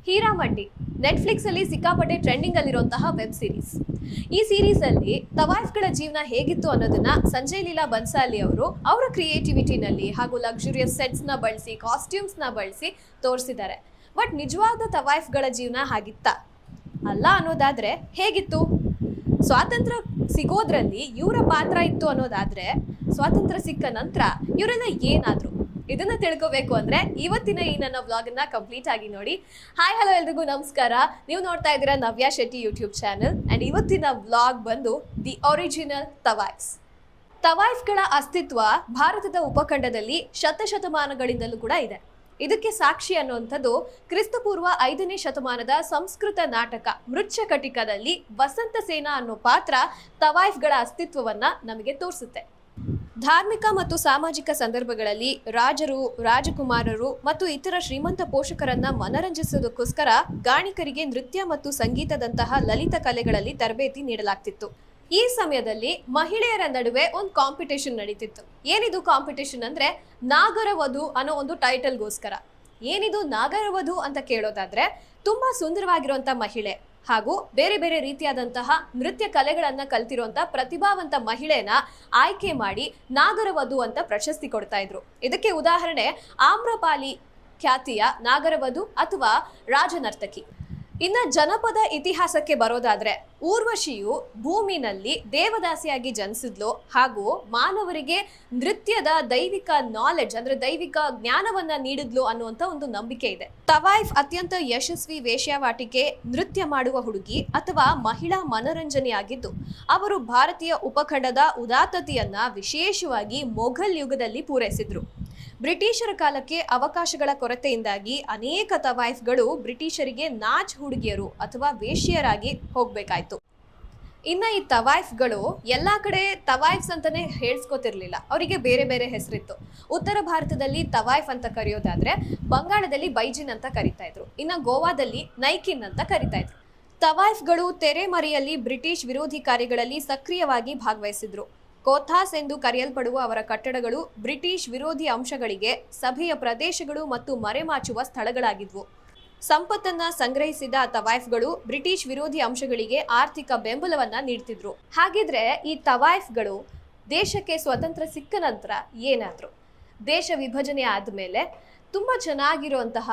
ಹೀರಾಮಂಡಿ Netflix ಅಲ್ಲಿ ಸಿಕ್ಕಾಪಟ್ಟೆ trending ಅಲ್ಲಿರುವಂತಹ ವೆಬ್ ಸೀರೀಸ್. ಈ ಸೀರೀಸ್ ಅಲ್ಲಿ ತವಾಯ್ಫ್ಗಳ ಜೀವನ ಹೇಗಿತ್ತು ಅನ್ನೋದನ್ನ ಸಂಜಯ್ ಲೀಲಾ ಬನ್ಸಾಲಿ ಅವರು ಅವರ ಕ್ರಿಯೇಟಿವಿಟಿನಲ್ಲಿ ಹಾಗೂ ಲಕ್ಸುರಿಯಸ್ ಸೆಟ್ಸ್ ನ ಬಳಸಿ ಕಾಸ್ಟ್ಯೂಮ್ಸ್ ನ ಬಳಸಿ ತೋರಿಸಿದ್ದಾರೆ. ಬಟ್ ನಿಜವಾದ ತವಾಯ್ಫ್ಗಳ ಜೀವನ ಹಾಗಿತ್ತ ಅಲ್ಲ ಅನ್ನೋದಾದ್ರೆ ಹೇಗಿತ್ತು? ಸ್ವಾತಂತ್ರ್ಯ ಸಿಗೋದ್ರಲ್ಲಿ ಇವರ ಪಾತ್ರ ಇತ್ತು ಅನ್ನೋದಾದ್ರೆ ಸ್ವಾತಂತ್ರ್ಯ ಸಿಕ್ಕ ನಂತರ ಇವರೆಲ್ಲ ಏನಾದ್ರು ಇದನ್ನ ತಿಳ್ಕೋಬೇಕು ಅಂದ್ರೆ ಇವತ್ತಿನ ಈ ನನ್ನ ವ್ಲಾಗ್ ಅನ್ನ ಕಂಪ್ಲೀಟ್ ಆಗಿ ನೋಡಿ. ಹಾಯ್ ಹಲೋ ಎಲ್ರಿಗೂ ನಮಸ್ಕಾರ. ನೀವು ನೋಡ್ತಾ ಇದ್ದೀರಾ Navya Shetty YouTube channel and ಇವತ್ತಿನ ವ್ಲಾಗ್ ಬಂದು ದಿ ಒರಿಜಿನಲ್ ತವಾಯ್ಫ್ಸ್. ತವಾಯ್ಫ್ಗಳ ಅಸ್ತಿತ್ವ ಭಾರತದ ಉಪಖಂಡದಲ್ಲಿ ಶತಶತಮಾನಗಳಿಂದಲೂ ಕೂಡ ಇದೆ. ಇದಕ್ಕೆ ಸಾಕ್ಷಿ ಅನ್ನುವಂಥದ್ದು ಕ್ರಿಸ್ತಪೂರ್ವ 5ನೇ ಶತಮಾನದ ಸಂಸ್ಕೃತ ನಾಟಕ ಮೃಚ್ಛಕಟಿಕದಲ್ಲಿ ವಸಂತ ಸೇನ ಅನ್ನೋ ಪಾತ್ರ ತವಾಯ್ಫ್ಗಳ ಅಸ್ತಿತ್ವವನ್ನ ನಮಗೆ ತೋರಿಸುತ್ತೆ. ಧಾರ್ಮಿಕ ಮತ್ತು ಸಾಮಾಜಿಕ ಸಂದರ್ಭಗಳಲ್ಲಿ ರಾಜರು, ರಾಜಕುಮಾರರು ಮತ್ತು ಇತರ ಶ್ರೀಮಂತ ಪೋಷಕರನ್ನ ಮನರಂಜಿಸೋದಕ್ಕೋಸ್ಕರ ಗಾಣಿಕರಿಗೆ ನೃತ್ಯ ಮತ್ತು ಸಂಗೀತದಂತಹ ಲಲಿತ ಕಲೆಗಳಲ್ಲಿ ತರಬೇತಿ ನೀಡಲಾಗ್ತಿತ್ತು. ಈ ಸಮಯದಲ್ಲಿ ಮಹಿಳೆಯರ ನಡುವೆ ಒಂದು ಕಾಂಪಿಟೇಷನ್ ನಡೀತಿತ್ತು. ಏನಿದು ಕಾಂಪಿಟೇಷನ್ ಅಂದ್ರೆ ನಾಗರವಧು ಅನ್ನೋ ಒಂದು ಟೈಟಲ್ಗೋಸ್ಕರ. ಏನಿದು ನಾಗರವಧು ಅಂತ ಕೇಳೋದಾದ್ರೆ ತುಂಬಾ ಸುಂದರವಾಗಿರುವಂತ ಮಹಿಳೆ ಹಾಗೂ ಬೇರೆ ಬೇರೆ ರೀತಿಯಾದಂತಹ ನೃತ್ಯ ಕಲೆಗಳನ್ನ ಕಲ್ತಿರುವಂತ ಪ್ರತಿಭಾವಂತ ಮಹಿಳೆಯನ್ನ ಆಯ್ಕೆ ಮಾಡಿ ನಾಗರವಧು ಅಂತ ಪ್ರಶಸ್ತಿ ಕೊಡ್ತಾ ಇದ್ರು. ಇದಕ್ಕೆ ಉದಾಹರಣೆ ಆಮ್ರಪಾಲಿ ಖ್ಯಾತಿಯ ನಾಗರವಧು ಅಥವಾ ರಾಜನರ್ತಕಿ. ಇನ್ನ ಜನಪದ ಇತಿಹಾಸಕ್ಕೆ ಬರೋದಾದ್ರೆ ಊರ್ವಶಿಯು ಭೂಮಿನಲ್ಲಿ ದೇವದಾಸಿಯಾಗಿ ಜನಿಸಿದ್ಲು ಹಾಗೂ ಮಾನವರಿಗೆ ನೃತ್ಯದ ದೈವಿಕ ನಾಲೆಡ್ಜ್ ಅಂದ್ರೆ ದೈವಿಕ ಜ್ಞಾನವನ್ನ ನೀಡಿದ್ಲು ಅನ್ನುವಂತ ಒಂದು ನಂಬಿಕೆ ಇದೆ. ತವಾಯ್ಫ್ ಅತ್ಯಂತ ಯಶಸ್ವಿ ವೇಶ್ಯಾವಾಟಿಕೆ, ನೃತ್ಯ ಮಾಡುವ ಹುಡುಗಿ ಅಥವಾ ಮಹಿಳಾ ಮನರಂಜನೆಯಾಗಿದ್ದು ಅವರು ಭಾರತೀಯ ಉಪಖಂಡದ ಉದಾತ್ತತೆಯನ್ನ ವಿಶೇಷವಾಗಿ ಮೊಘಲ್ ಯುಗದಲ್ಲಿ ಪೂರೈಸಿದ್ರು. ಬ್ರಿಟಿಷರ ಕಾಲಕ್ಕೆ ಅವಕಾಶಗಳ ಕೊರತೆಯಿಂದಾಗಿ ಅನೇಕ ತವಾಯ್ಫ್ಗಳು ಬ್ರಿಟಿಷರಿಗೆ ನಾಚ್ ಹುಡುಗಿಯರು ಅಥವಾ ವೇಶ್ಯರಾಗಿ ಹೋಗ್ಬೇಕಾಯ್ತು. ಇನ್ನ ಈ ತವಾಯ್ಫ್ಗಳು ಎಲ್ಲಾ ಕಡೆ ತವಾಯ್ಫ್ಸ್ ಅಂತಾನೆ ಹೇಳ್ಸ್ಕೊತಿರ್ಲಿಲ್ಲ, ಅವರಿಗೆ ಬೇರೆ ಬೇರೆ ಹೆಸರಿತ್ತು. ಉತ್ತರ ಭಾರತದಲ್ಲಿ ತವಾಯ್ಫ್ ಅಂತ ಕರೆಯೋದಾದ್ರೆ ಬಂಗಾಳದಲ್ಲಿ ಬೈಜಿನ್ ಅಂತ ಕರಿತಾ ಇದ್ರು, ಇನ್ನ ಗೋವಾದಲ್ಲಿ ನೈಕಿನ್ ಅಂತ ಕರಿತಾ ಇದ್ರು. ತವಾಯ್ಫ್ಗಳು ತೆರೆಮರೆಯಲ್ಲಿ ಬ್ರಿಟಿಷ್ ವಿರೋಧಿ ಕಾರ್ಯಗಳಲ್ಲಿ ಸಕ್ರಿಯವಾಗಿ ಭಾಗವಹಿಸಿದ್ರು. ಕೋಥಾಸ್ ಎಂದು ಕರೆಯಲ್ಪಡುವ ಅವರ ಕಟ್ಟಡಗಳು ಬ್ರಿಟಿಷ್ ವಿರೋಧಿ ಅಂಶಗಳಿಗೆ ಸಭೆಯ ಪ್ರದೇಶಗಳು ಮತ್ತು ಮರೆಮಾಚುವ ಸ್ಥಳಗಳಾಗಿದ್ವು. ಸಂಪತ್ತನ್ನ ಸಂಗ್ರಹಿಸಿದ ತವಾಯ್ಫ್ಗಳು ಬ್ರಿಟಿಷ್ ವಿರೋಧಿ ಅಂಶಗಳಿಗೆ ಆರ್ಥಿಕ ಬೆಂಬಲವನ್ನ ನೀಡ್ತಿದ್ರು. ಹಾಗಿದ್ರೆ ಈ ತವಾಯ್ಫ್ಗಳು ದೇಶಕ್ಕೆ ಸ್ವತಂತ್ರ ಸಿಕ್ಕ ನಂತರ ಏನಾದ್ರು? ದೇಶ ವಿಭಜನೆ ಆದ್ಮೇಲೆ ತುಂಬಾ ಚೆನ್ನಾಗಿರುವಂತಹ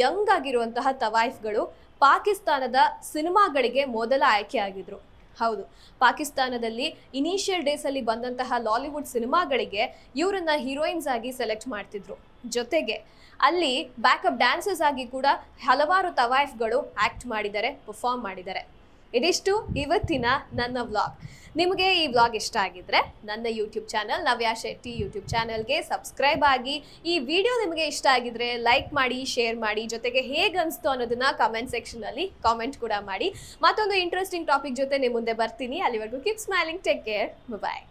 ಯಂಗ್ ಆಗಿರುವಂತಹ ತವಾಯ್ಫ್ಗಳು ಪಾಕಿಸ್ತಾನದ ಸಿನಿಮಾಗಳಿಗೆ ಮೊದಲ ಆಯ್ಕೆ ಆಗಿದ್ರು. ಹೌದು, ಪಾಕಿಸ್ತಾನದಲ್ಲಿ ಇನಿಷಿಯಲ್ ಡೇಸ್ ಅಲ್ಲಿ ಬಂದಂತಹ ಲಾಲಿವುಡ್ ಸಿನಿಮಾಗಳಿಗೆ ಇವರನ್ನ ಹೀರೋಯಿನ್ಸ್ ಆಗಿ ಸೆಲೆಕ್ಟ್ ಮಾಡ್ತಿದ್ರು. ಜೊತೆಗೆ ಅಲ್ಲಿ ಬ್ಯಾಕಪ್ ಡ್ಯಾನ್ಸರ್ಸ್ ಆಗಿ ಕೂಡ ಹಲವಾರು ತವಾಯ್ಫ್ಗಳು ಆಕ್ಟ್ ಮಾಡಿದ್ದಾರೆ, ಪರ್ಫಾರ್ಮ್ ಮಾಡಿದ್ದಾರೆ. ಇದಿಷ್ಟು ಇವತ್ತಿನ ನನ್ನ ವ್ಲಾಗ್. ನಿಮಗೆ ಈ ವ್ಲಾಗ್ ಇಷ್ಟ ಆಗಿದ್ರೆ ನನ್ನ YouTube channel Navya Shetty YouTube ಚಾನಲ್ಗೆ ಸಬ್ಸ್ಕ್ರೈಬ್ ಆಗಿ. ಈ ವಿಡಿಯೋ ನಿಮಗೆ ಇಷ್ಟ ಆಗಿದ್ರೆ ಲೈಕ್ ಮಾಡಿ, ಶೇರ್ ಮಾಡಿ, ಜೊತೆಗೆ ಹೇಗೆ ಅನಿಸ್ತು ಅನ್ನೋದನ್ನ ಕಮೆಂಟ್ ಸೆಕ್ಷನಲ್ಲಿ ಕಾಮೆಂಟ್ ಕೂಡ ಮಾಡಿ. ಮತ್ತೊಂದು ಇಂಟ್ರೆಸ್ಟಿಂಗ್ ಟಾಪಿಕ್ ಜೊತೆ ನಿಮ್ಮ ಮುಂದೆ ಬರ್ತೀನಿ. ಅಲ್ಲಿವರೆಗೂ ಕೀಪ್ ಸ್ಮೈಲಿಂಗ್, ಟೇಕ್ ಕೇರ್, ಬಾಯ್.